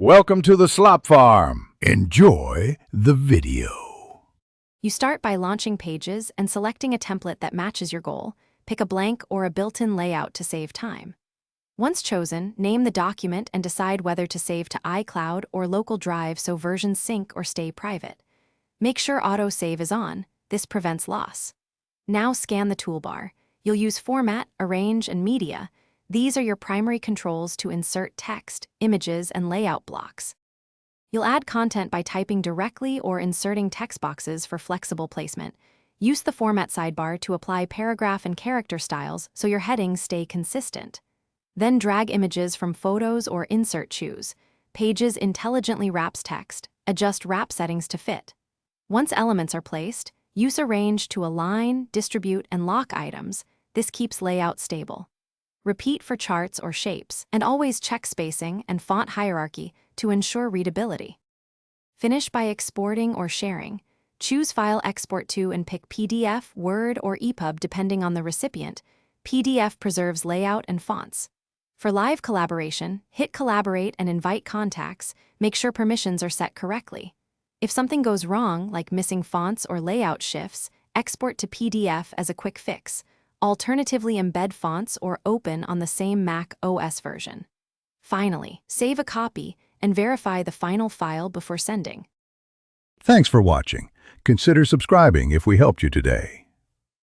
Welcome to the Slop Farm. Enjoy the video. You start by launching Pages and selecting a template that matches your goal. Pick a blank or a built-in layout to save time. Once chosen, name the document and decide whether to save to iCloud or local drive so versions sync or stay private. Make sure auto-save is on. This prevents loss. Now scan the toolbar. You'll use Format, Arrange, and Media. These are your primary controls to insert text, images, and layout blocks. You'll add content by typing directly or inserting text boxes for flexible placement. Use the Format sidebar to apply paragraph and character styles so your headings stay consistent. Then drag images from photos or insert choose. Pages intelligently wraps text. Adjust wrap settings to fit. Once elements are placed, use Arrange to align, distribute, and lock items. This keeps layout stable. Repeat for charts or shapes, and always check spacing and font hierarchy to ensure readability. Finish by exporting or sharing. Choose File Export to and pick PDF, Word, or EPUB depending on the recipient. PDF preserves layout and fonts. For live collaboration, hit Collaborate and invite contacts. Make sure permissions are set correctly. If something goes wrong, like missing fonts or layout shifts, export to PDF as a quick fix. Alternatively, embed fonts or open on the same Mac OS version. Finally, save a copy and verify the final file before sending. Thanks for watching. Consider subscribing if we helped you today.